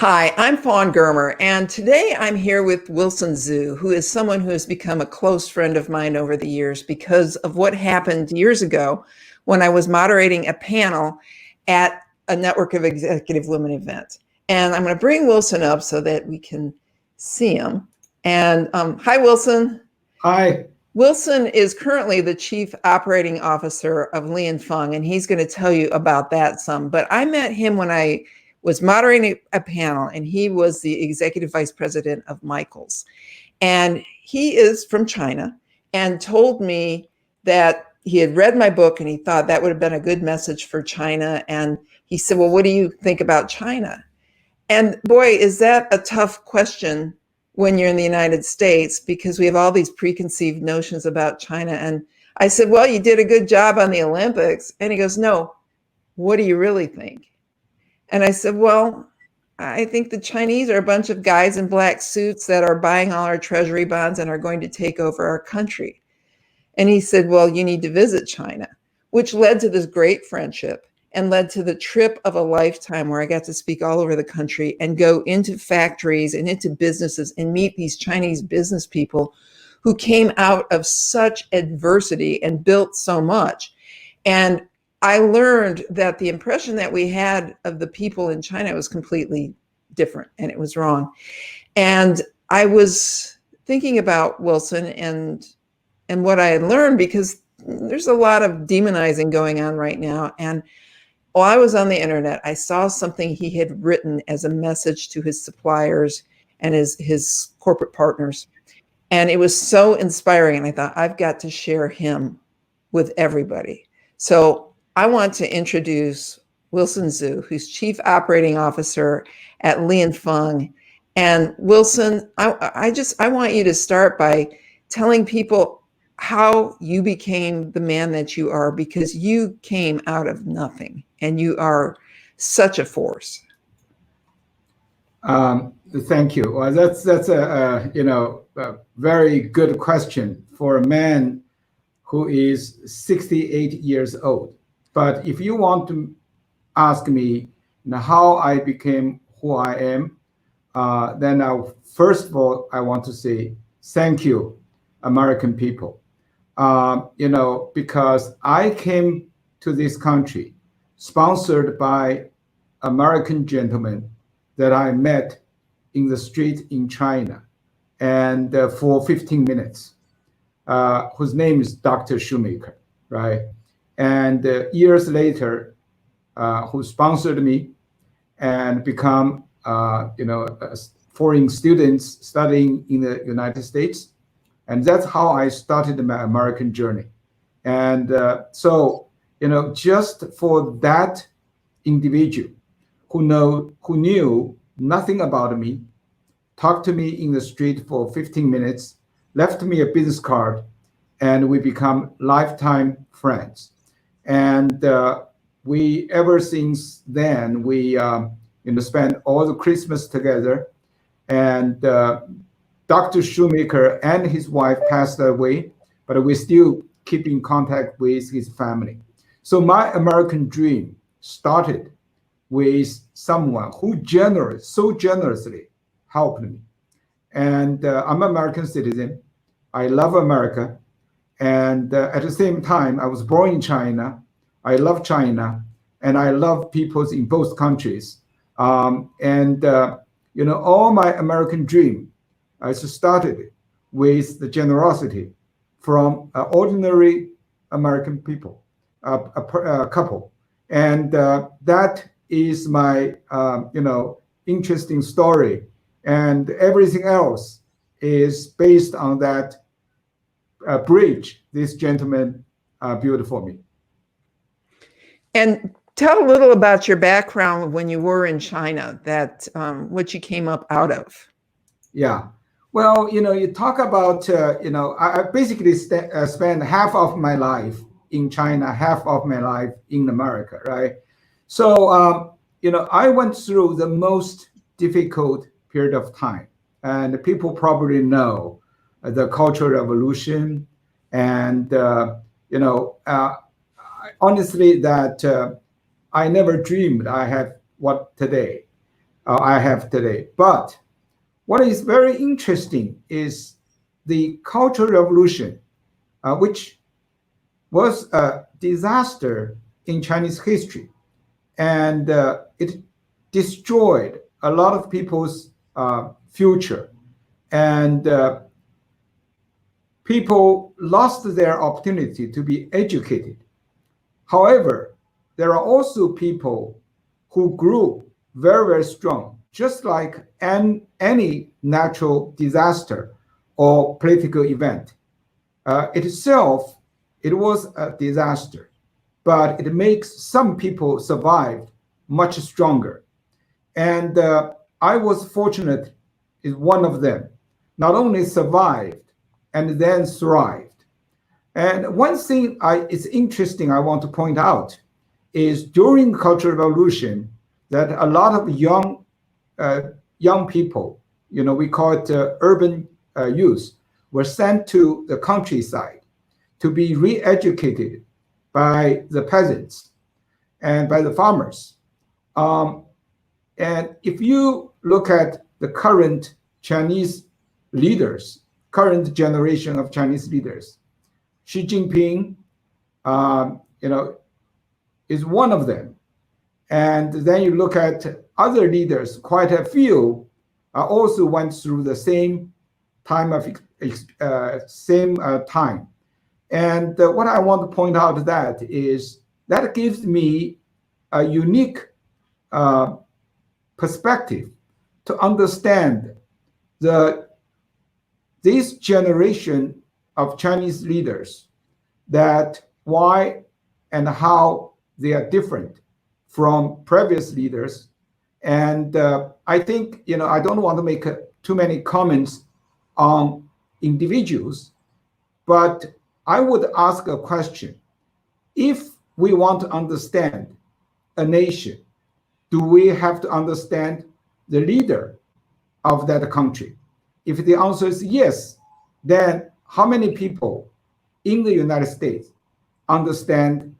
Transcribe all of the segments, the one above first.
Hi, I'm Fawn, and today I'm here with Wilson Zhu, who is someone who has become a close friend of mine over the years because of what happened years ago when I was moderating a panel at a Network of Executive Women event. And I'm going to bring Wilson up so that we can see him. And hi, Wilson. Hi. Wilson is currently the Chief Operating Officer of Li & Fung, and he's going to tell you about that some. But I met him when I was moderating a panel, and he was the Executive Vice President of Michaels. And he is from China and told me that he had read my book and he thought that would have been a good message for China. And he said, well, what do you think about China? And boy, is that a tough question when you're in the United States, because we have all these preconceived notions about China. And I said, well, you did a good job on the Olympics. And he goes, no, what do you really think? And I said, well, I think the Chinese are a bunch of guys in black suits that are buying all our treasury bonds and are going to take over our country. And he said, well, you need to visit China, which led to this great friendship and led to the trip of a lifetime where I got to speak all over the country and go into factories and into businesses and meet these Chinese business people who came out of such adversity and built so much. And I learned that the impression that we had of the people in China was completely different, and it was wrong. And I was thinking about Wilson and what I had learned, because there's a lot of demonizing going on right now. And while I was on the internet, I saw something he had written as a message to his suppliers and his corporate partners. And it was so inspiring. And I thought, I've got to share him with everybody. So I want to introduce Wilson Zhu, who's Chief Operating Officer at Li & Fung. And Wilson, I want you to start by telling people how you became the man that you are, because you came out of nothing and you are such a force. Thank you. Well, that's a very good question for a man who is 68 years old. But if you want to ask me how I became who I am, then first of all, I want to say thank you, American people. Because I came to this country sponsored by American gentlemen that I met in the street in China, and for 15 minutes, whose name is Dr. Shoemaker, right? And years later, who sponsored me and become, foreign students studying in the United States. And that's how I started my American journey. And just for that individual who knew nothing about me, talked to me in the street for 15 minutes, left me a business card, and we become lifetime friends. And we, ever since then, we spend all the Christmas together. And Dr. Shoemaker and his wife passed away, but we still keep in contact with his family. So my American dream started with someone who so generously helped me. And I'm an American citizen. I love America. And at the same time, I was born in China. I love China, and I love people in both countries. All my American dream started with the generosity from ordinary American people, a couple. And that is my, interesting story. And everything else is based on that bridge this gentleman built for me. And tell a little about your background when you were in China, what you came up out of. Yeah. Well, you talk about, I basically spent half of my life in China, half of my life in America, right? So, I went through the most difficult period of time. And people probably know the Cultural Revolution. And, honestly, that I never dreamed I had what today. I have today. But what is very interesting is the Cultural Revolution, which was a disaster in Chinese history, and it destroyed a lot of people's future, and people lost their opportunity to be educated. However, there are also people who grew very, very strong, just like any natural disaster or political event. Itself, it was a disaster, but it makes some people survive much stronger. And I was fortunate is one of them, not only survived and then thrived. And one thing it's interesting I want to point out is during Cultural Revolution that a lot of young people, we call it urban youth, were sent to the countryside to be re-educated by the peasants and by the farmers. And if you look at the current Chinese leaders, current generation of Chinese leaders, Xi Jinping, is one of them. And then you look at other leaders, quite a few also went through the same time of time. And what I want to point out that is that gives me a unique perspective to understand this generation of Chinese leaders, that why and how they are different from previous leaders. And I think, I don't want to make too many comments on individuals, but I would ask a question. If we want to understand a nation, do we have to understand the leader of that country? If the answer is yes, then how many people in the United States understand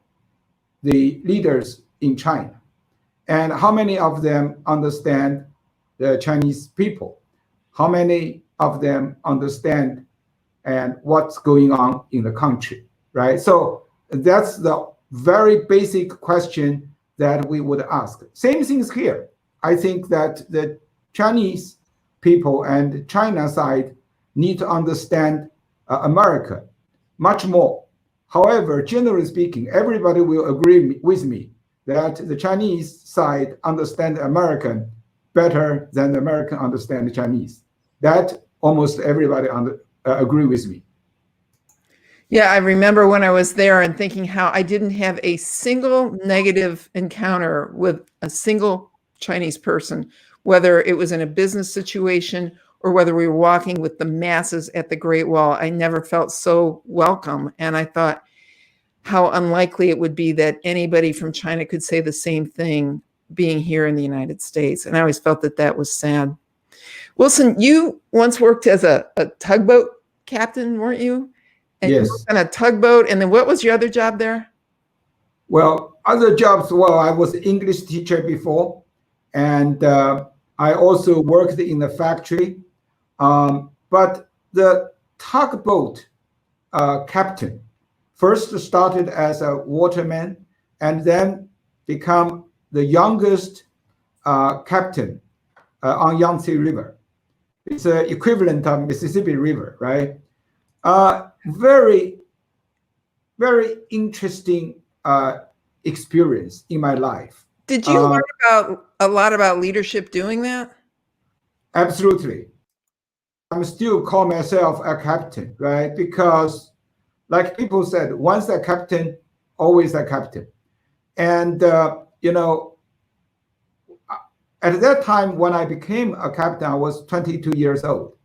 the leaders in China? And how many of them understand the Chinese people? How many of them understand and what's going on in the country, right? So that's the very basic question that we would ask. Same things here. I think that the Chinese people and China side need to understand America much more. However, generally speaking, everybody will agree with me that the Chinese side understand American better than the American understand the Chinese. That almost everybody agree with me. Yeah, I remember when I was there and thinking how I didn't have a single negative encounter with a single Chinese person, whether it was in a business situation or whether we were walking with the masses at the Great Wall. I never felt so welcome. And I thought how unlikely it would be that anybody from China could say the same thing being here in the United States. And I always felt that that was sad. Wilson, you once worked as a tugboat captain, weren't you? And yes. You worked on a tugboat. And then what was your other job there? Well, other jobs, I was an English teacher before. And I also worked in the factory. But the tugboat captain first started as a waterman and then become the youngest captain on Yangtze River. It's the equivalent of Mississippi River, right? Very, very interesting experience in my life. Did you learn a lot about leadership doing that? Absolutely. I'm still call myself a captain, right? Because like people said, once a captain, always a captain. And, at that time when I became a captain, I was 22 years old,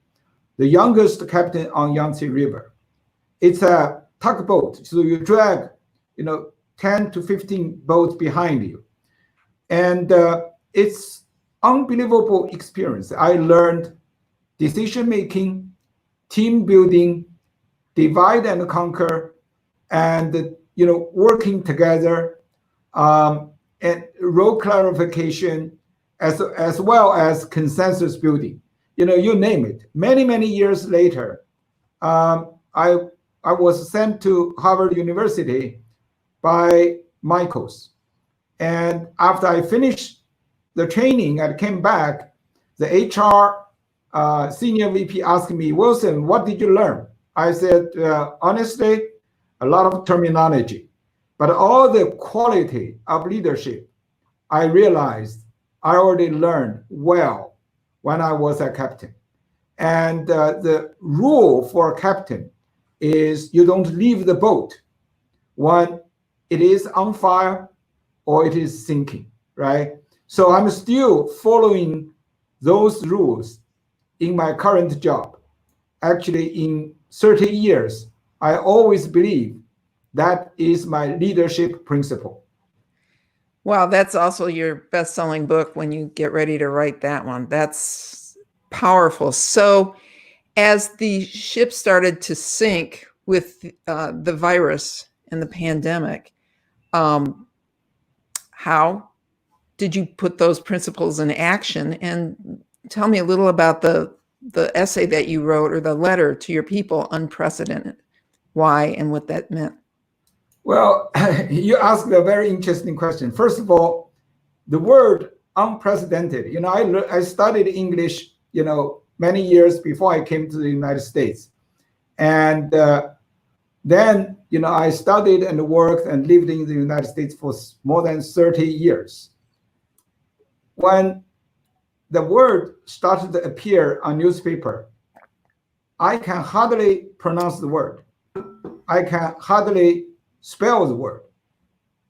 the youngest captain on Yangtze River. It's a tugboat, so you drag, 10 to 15 boats behind you. And it's unbelievable experience. I learned decision-making, team building, divide and conquer, and working together, and role clarification, as well as consensus building. You name it. Many years later, I was sent to Harvard University by Michaels, and after I finished the training and came back, the HR senior VP asked me, Wilson, what did you learn? I said, honestly, a lot of terminology, but all the quality of leadership, I realized I already learned well when I was a captain. And the rule for a captain is you don't leave the boat when it is on fire or it is sinking, right? So I'm still following those rules in my current job. Actually, in 30 years, I always believe that is my leadership principle. Wow, that's also your best-selling book when you get ready to write that one. That's powerful. So as the ship started to sink with the virus and the pandemic, how did you put those principles in action? And tell me a little about the essay that you wrote, or the letter to your people, Unprecedented, why and what that meant. Well, you asked a very interesting question. First of all, the word unprecedented, I studied English, many years before I came to the United States. And then, I studied and worked and lived in the United States for more than 30 years. When the word started to appear on newspaper, I can hardly pronounce the word. I can hardly spell the word.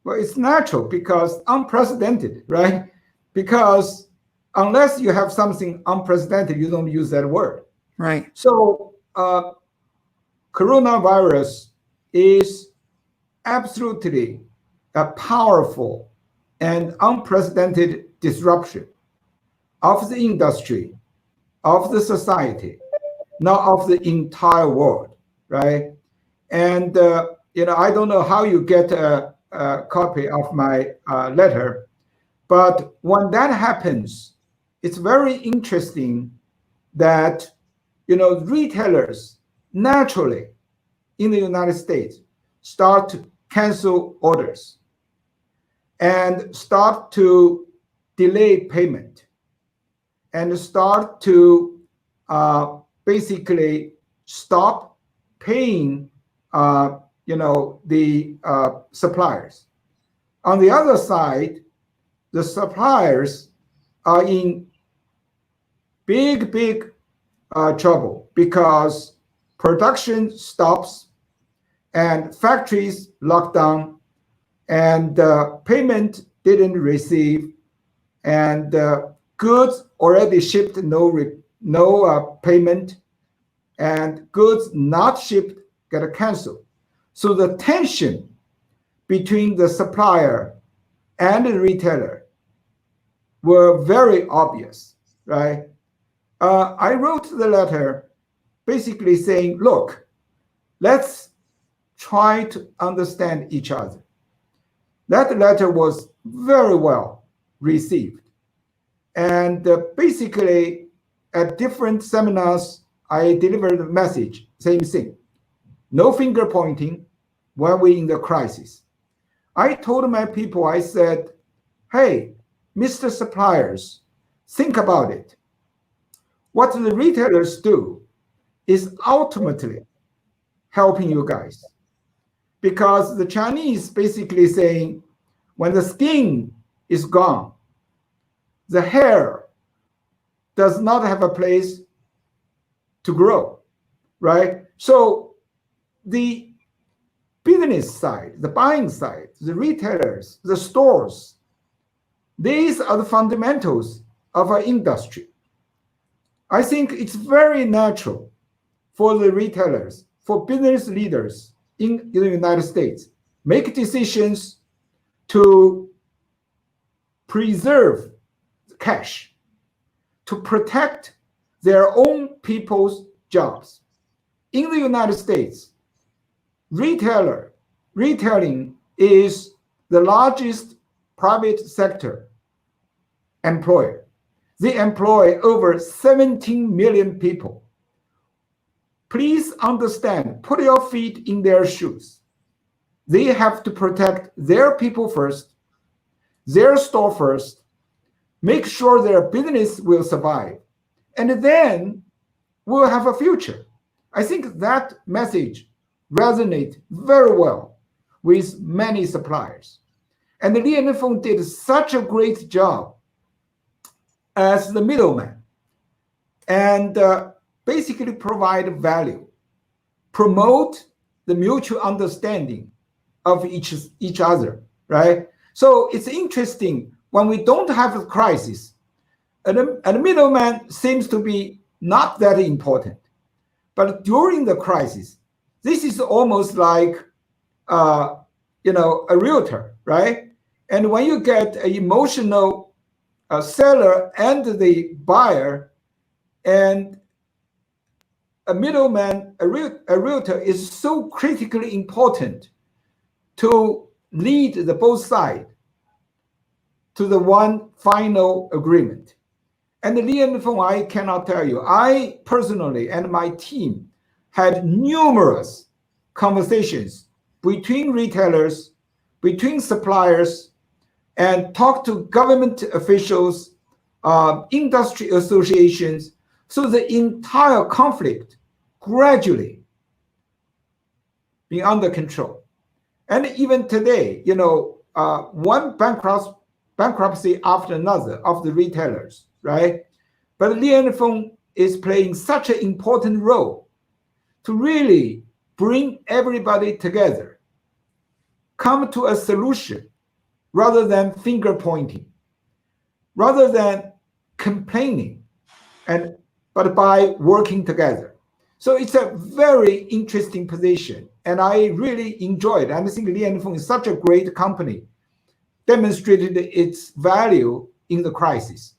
Well, it's natural because unprecedented, right? Because unless you have something unprecedented, you don't use that word. Right. So coronavirus is absolutely a powerful and unprecedented disruption of the industry, of the society, not of the entire world, right? And I don't know how you get a copy of my letter, but when that happens, it's very interesting that retailers naturally in the United States start to cancel orders and start to delay payment and start to basically stop paying the suppliers. On the other side, the suppliers are in big trouble because production stops and factories locked down and payment didn't receive, and goods already shipped, no payment, and goods not shipped get canceled. So the tension between the supplier and the retailer were very obvious, right? I wrote the letter basically saying, look, let's try to understand each other. That letter was very well received. And basically, at different seminars, I delivered a message, same thing. No finger pointing when we're in the crisis. I told my people, I said, hey, Mr. Suppliers, think about it. What the retailers do is ultimately helping you guys. Because the Chinese basically saying, when the skin is gone, the hair does not have a place to grow, right? So the business side, the buying side, the retailers, the stores, these are the fundamentals of our industry. I think it's very natural for the retailers, for business leaders in the United States, make decisions to preserve cash, to protect their own people's jobs. In the United States, retailing is the largest private sector employer. They employ over 17 million people. Please understand, put your feet in their shoes. They have to protect their people first, their store first, make sure their business will survive, and then we'll have a future. I think that message resonates very well with many suppliers. And Li and Feng did such a great job as the middleman and basically provide value, promote the mutual understanding of each other, right? So it's interesting when we don't have a crisis, and the middleman seems to be not that important. But during the crisis, this is almost like a realtor, right? And when you get an emotional seller and the buyer, and a middleman, a realtor is so critically important to lead the both sides to the one final agreement. And Li and Feng, I cannot tell you, I personally and my team had numerous conversations between retailers, between suppliers, and talked to government officials, industry associations, so the entire conflict gradually being under control. And even today, one bankruptcy after another of the retailers, right? But Li and Feng is playing such an important role to really bring everybody together, come to a solution rather than finger pointing, rather than complaining, but by working together. So it's a very interesting position, and I really enjoyed it. I think Li and Feng is such a great company, demonstrated its value in the crisis.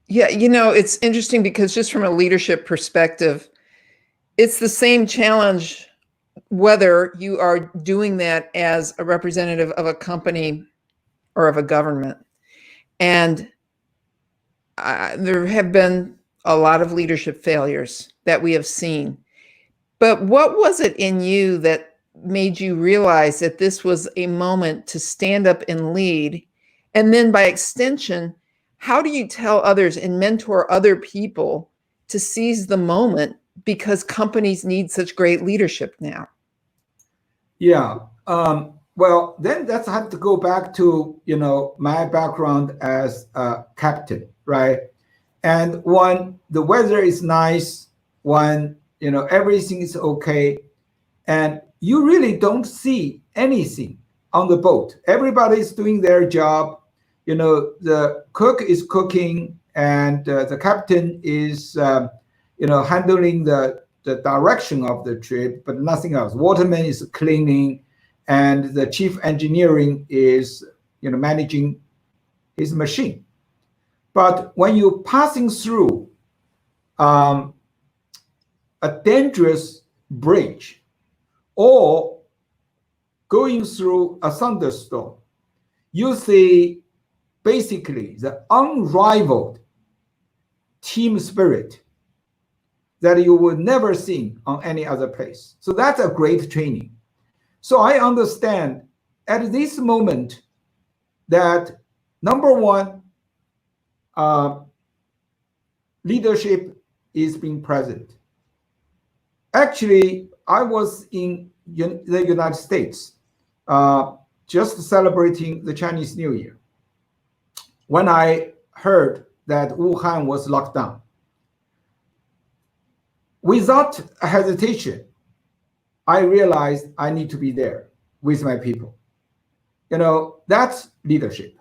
Yeah, it's interesting because just from a leadership perspective, it's the same challenge whether you are doing that as a representative of a company or of a government. And there have been a lot of leadership failures that we have seen. But what was it in you that made you realize that this was a moment to stand up and lead? And then by extension, how do you tell others and mentor other people to seize the moment because companies need such great leadership now? Yeah. Well, then that's have to go back to my background as a captain, right? And when the weather is nice, when everything is okay, and you really don't see anything on the boat. Everybody's doing their job. The cook is cooking, and the captain is handling the direction of the trip, but nothing else. Waterman is cleaning, and the chief engineering is managing his machine. But when you're passing through a dangerous bridge or going through a thunderstorm, you see basically the unrivaled team spirit that you would never see on any other place. So that's a great training. So I understand at this moment that number one, leadership is being present. Actually, I was in the United States just celebrating the Chinese New Year when I heard that Wuhan was locked down. Without hesitation, I realized I need to be there with my people. That's leadership,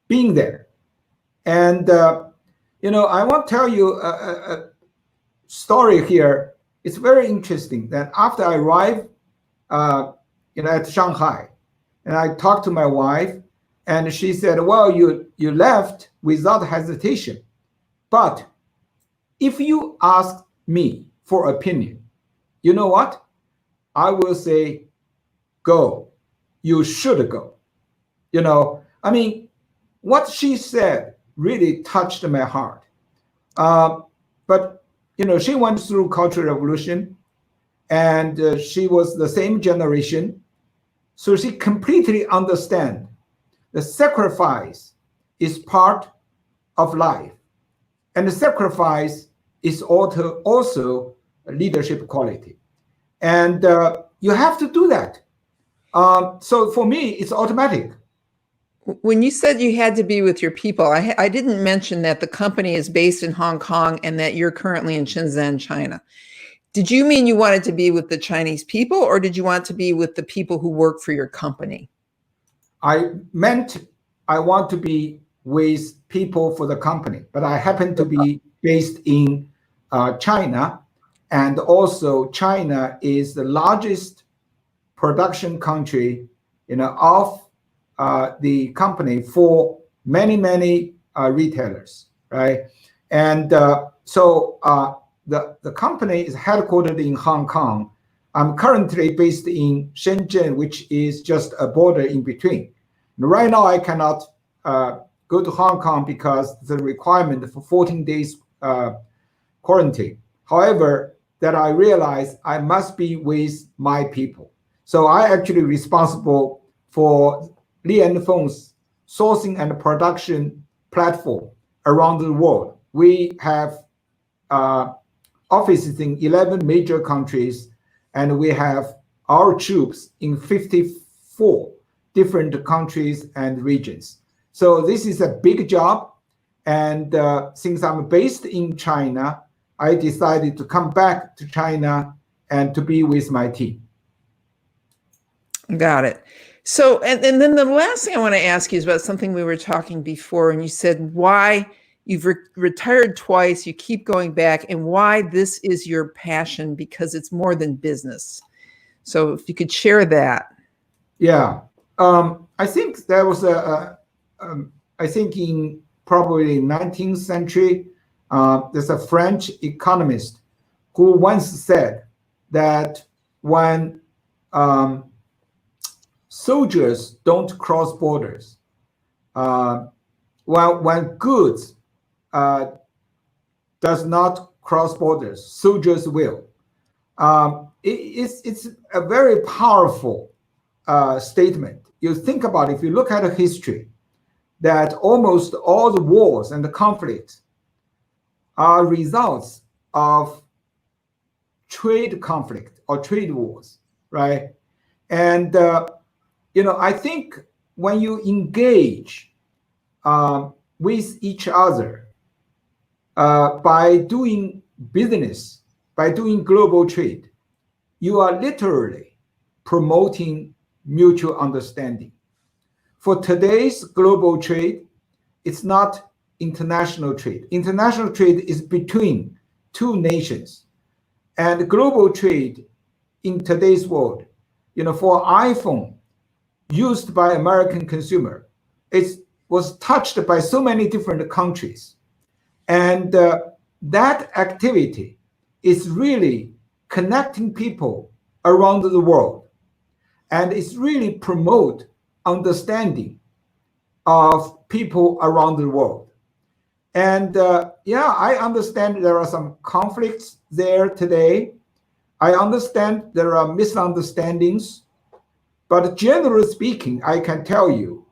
being there. And, I want to tell you a story here. It's very interesting that after I arrived, at Shanghai, and I talked to my wife, and she said, well, you left without hesitation. But if you ask me for opinion, you know what? I will say, go. You should go. What she said really touched my heart. But she went through Cultural Revolution, and she was the same generation, so she completely understands the sacrifice is part of life, and the sacrifice is also a leadership quality, and you have to do that. So for me, it's automatic. When you said you had to be with your people, I didn't mention that the company is based in Hong Kong and that you're currently in Shenzhen, China. Did you mean you wanted to be with the Chinese people, or did you want to be with the people who work for your company? I meant I want to be with people for the company, but I happen to be based in China, and also China is the largest production country, of the company for many retailers, right? And so the company is headquartered in Hong Kong. I'm currently based in Shenzhen, which is just a border in between. And right now, I cannot go to Hong Kong because the requirement for 14 days quarantine. However, that I realize I must be with my people. So I actually responsible for Li & Feng's sourcing and production platform around the world. We have offices in 11 major countries, and we have our troops in 54 different countries and regions. So this is a big job. And since I'm based in China, I decided to come back to China and to be with my team. Got it. So, and then the last thing I want to ask you is about something we were talking before, and you said why you've retired twice, you keep going back, and why this is your passion, because it's more than business. So if you could share that. Yeah. I think there was I think in probably 19th century, there's a French economist who once said that when soldiers don't cross borders, when goods does not cross borders, soldiers will. It's a very powerful statement. You think about it, if you look at history, that almost all the wars and the conflicts are results of trade conflict or trade wars, right? And I think when you engage with each other by doing business, by doing global trade, you are literally promoting mutual understanding. For today's global trade, it's not international trade. International trade is between two nations. And global trade in today's world, for iPhone used by American consumer, it was touched by so many different countries. And that activity is really connecting people around the world. And it's really promote understanding of people around the world. And I understand there are some conflicts there today. I understand there are misunderstandings. But generally speaking, I can tell you,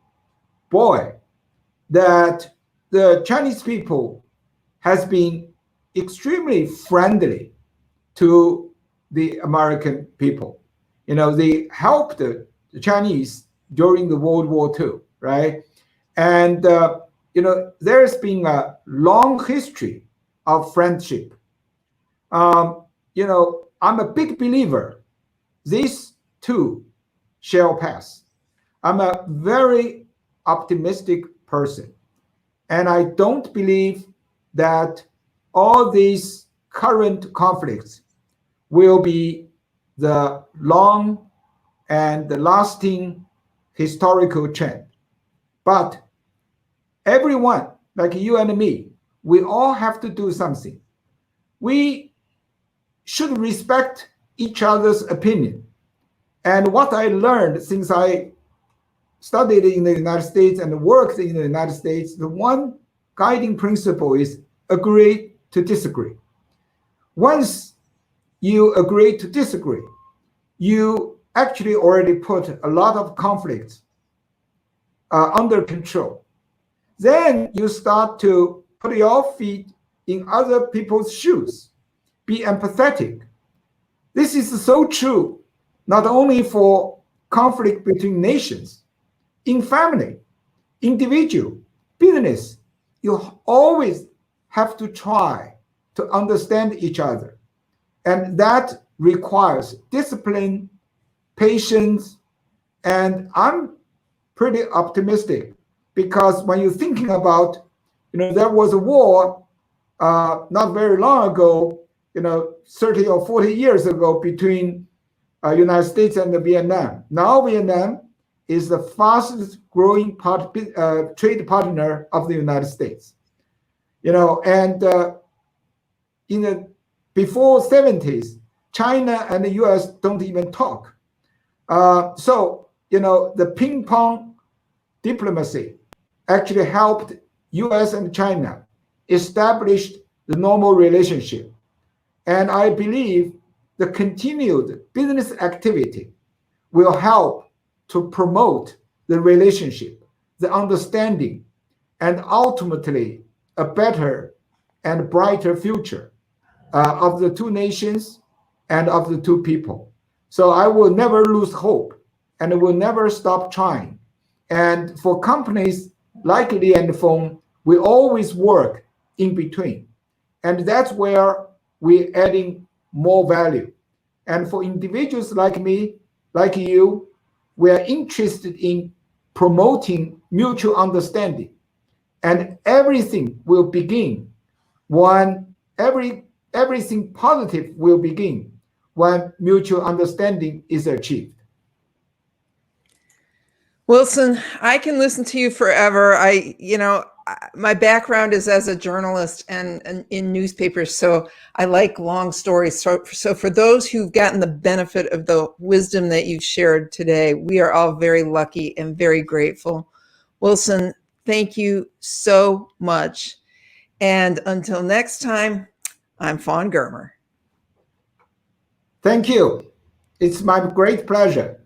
boy, that the Chinese people has been extremely friendly to the American people. They helped the Chinese during the World War II, right? And there's been a long history of friendship. I'm a big believer this too shall pass. I'm a very optimistic person, and I don't believe that all these current conflicts will be the long and the lasting historical trend. But everyone, like you and me, we all have to do something. We should respect each other's opinion. And what I learned since I studied in the United States and worked in the United States, the one guiding principle is agree to disagree. Once you agree to disagree, you actually already put a lot of conflicts under control. Then you start to put your feet in other people's shoes. Be empathetic. This is so true, not only for conflict between nations, in family, individual, business. You always have to try to understand each other. And that requires discipline, patience, and I'm pretty optimistic because when you're thinking about, there was a war not very long ago, 30 or 40 years ago between United States and Vietnam. Now Vietnam is the fastest growing trade partner of the United States. And in the before 70s, China and the US don't even talk. So the ping pong diplomacy actually helped US and China establish the normal relationship. And I believe the continued business activity will help to promote the relationship, the understanding, and ultimately a better and brighter future of the two nations and of the two people. So I will never lose hope and I will never stop trying. And for companies like Li and Fawn, we always work in between. And that's where we're adding more value. And for individuals like me, like you, we are interested in promoting mutual understanding. And everything will begin when everything positive will begin when mutual understanding is achieved. Wilson, I can listen to you forever. My background is as a journalist and in newspapers, so I like long stories. So for those who've gotten the benefit of the wisdom that you've shared today, we are all very lucky and very grateful. Wilson, thank you so much. And until next time, I'm Fawn Germer. Thank you. It's my great pleasure.